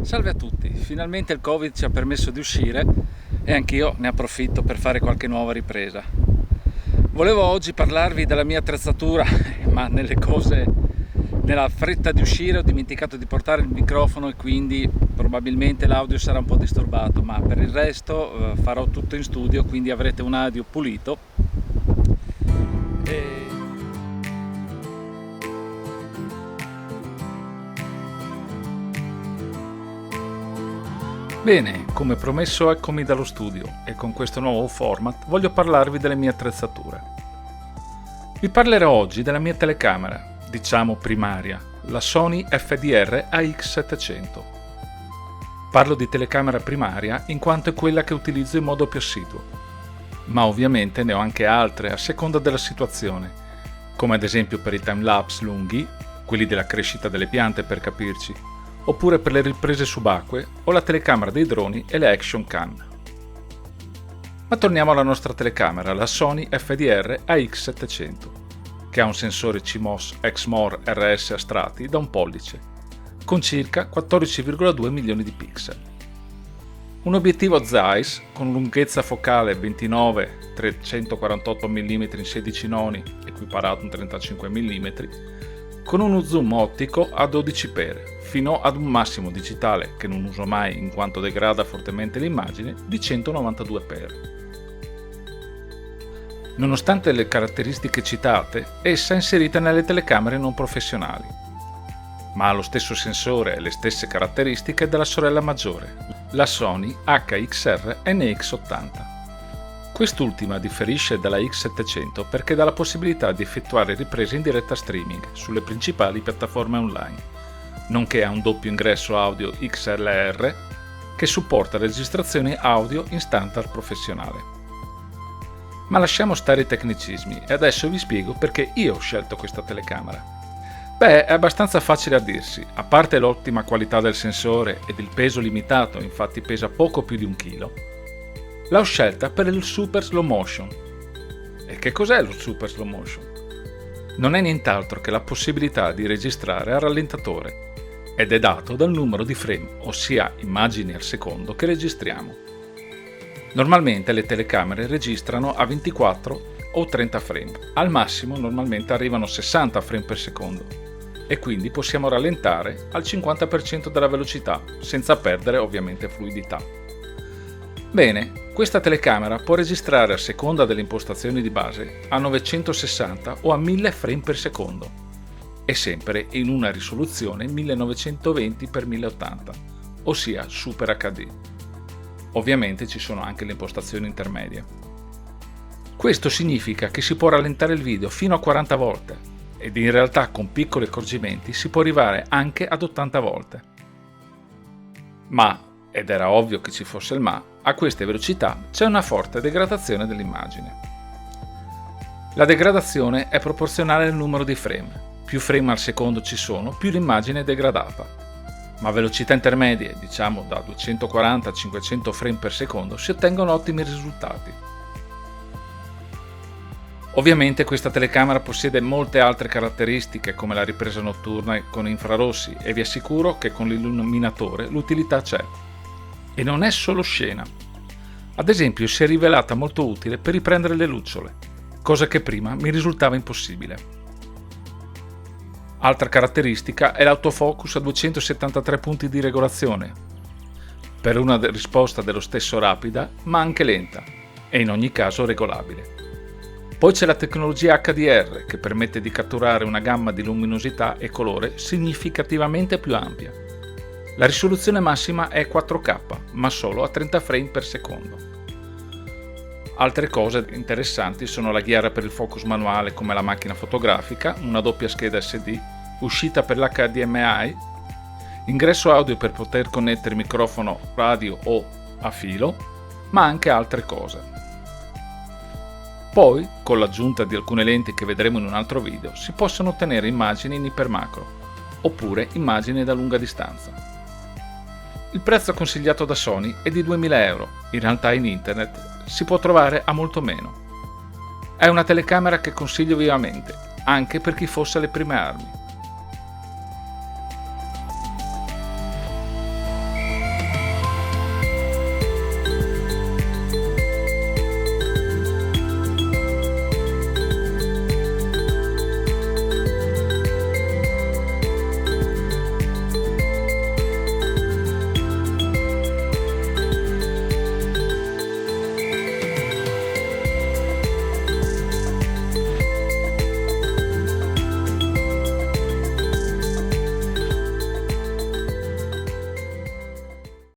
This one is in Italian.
Salve a tutti, finalmente il Covid ci ha permesso di uscire e anch'io ne approfitto per fare qualche nuova ripresa. Volevo oggi parlarvi della mia attrezzatura, ma nella fretta di uscire ho dimenticato di portare il microfono e quindi probabilmente l'audio sarà un po' disturbato, ma per il resto farò tutto in studio, quindi avrete un audio pulito. Bene, come promesso eccomi dallo studio e con questo nuovo format voglio parlarvi delle mie attrezzature. Vi parlerò oggi della mia telecamera, diciamo primaria, la Sony FDR AX700. Parlo di telecamera primaria in quanto è quella che utilizzo in modo più assiduo, ma ovviamente ne ho anche altre a seconda della situazione, come ad esempio per i timelapse lunghi, quelli della crescita delle piante per capirci, oppure per le riprese subacquee o la telecamera dei droni e le action cam. Ma torniamo alla nostra telecamera, la Sony FDR AX700, che ha un sensore CMOS Exmor RS a strati da 1 pollice, con circa 14,2 milioni di pixel. Un obiettivo Zeiss con lunghezza focale 29-348 mm in 16 noni, equiparato a un 35 mm, con uno zoom ottico a 12x, fino ad un massimo digitale, che non uso mai in quanto degrada fortemente l'immagine, di 192x. Nonostante le caratteristiche citate, essa è inserita nelle telecamere non professionali, ma ha lo stesso sensore e le stesse caratteristiche della sorella maggiore, la Sony HXR NX80. Quest'ultima differisce dalla X700 perché dà la possibilità di effettuare riprese in diretta streaming sulle principali piattaforme online, nonché ha un doppio ingresso audio XLR che supporta registrazioni audio in standard professionale. Ma lasciamo stare i tecnicismi e adesso vi spiego perché io ho scelto questa telecamera. Beh, è abbastanza facile a dirsi, a parte l'ottima qualità del sensore ed il peso limitato, infatti pesa poco più di 1 chilo, l'ho scelta per il Super Slow Motion. E che cos'è lo Super Slow Motion? Non è nient'altro che la possibilità di registrare a rallentatore ed è dato dal numero di frame, ossia immagini al secondo, che registriamo. Normalmente le telecamere registrano a 24 o 30 frame, al massimo normalmente arrivano a 60 frame per secondo e quindi possiamo rallentare al 50% della velocità senza perdere ovviamente fluidità. Bene, questa telecamera può registrare a seconda delle impostazioni di base a 960 o a 1000 frame per secondo e sempre in una risoluzione 1920x1080, ossia Super HD. Ovviamente ci sono anche le impostazioni intermedie. Questo significa che si può rallentare il video fino a 40 volte ed in realtà con piccoli accorgimenti si può arrivare anche ad 80 volte. Ma, ed era ovvio che ci fosse il ma, a queste velocità c'è una forte degradazione dell'immagine. La degradazione è proporzionale al numero di frame. Più frame al secondo ci sono, più l'immagine è degradata. Ma a velocità intermedie, diciamo da 240 a 500 frame per secondo, si ottengono ottimi risultati. Ovviamente questa telecamera possiede molte altre caratteristiche come la ripresa notturna con infrarossi e vi assicuro che con l'illuminatore l'utilità c'è. E non è solo scena. Ad esempio si è rivelata molto utile per riprendere le lucciole, cosa che prima mi risultava impossibile. Altra caratteristica è l'autofocus a 273 punti di regolazione, per una risposta dello stesso rapida ma anche lenta e in ogni caso regolabile. Poi c'è la tecnologia HDR che permette di catturare una gamma di luminosità e colore significativamente più ampia. La risoluzione massima è 4K, ma solo a 30 frame per secondo. Altre cose interessanti sono la ghiera per il focus manuale come la macchina fotografica, una doppia scheda SD, uscita per l'HDMI, ingresso audio per poter connettere microfono radio o a filo, ma anche altre cose. Poi, con l'aggiunta di alcune lenti che vedremo in un altro video, si possono ottenere immagini in ipermacro, oppure immagini da lunga distanza. Il prezzo consigliato da Sony è di 2000 euro, in realtà in internet si può trovare a molto meno. È una telecamera che consiglio vivamente, anche per chi fosse alle prime armi.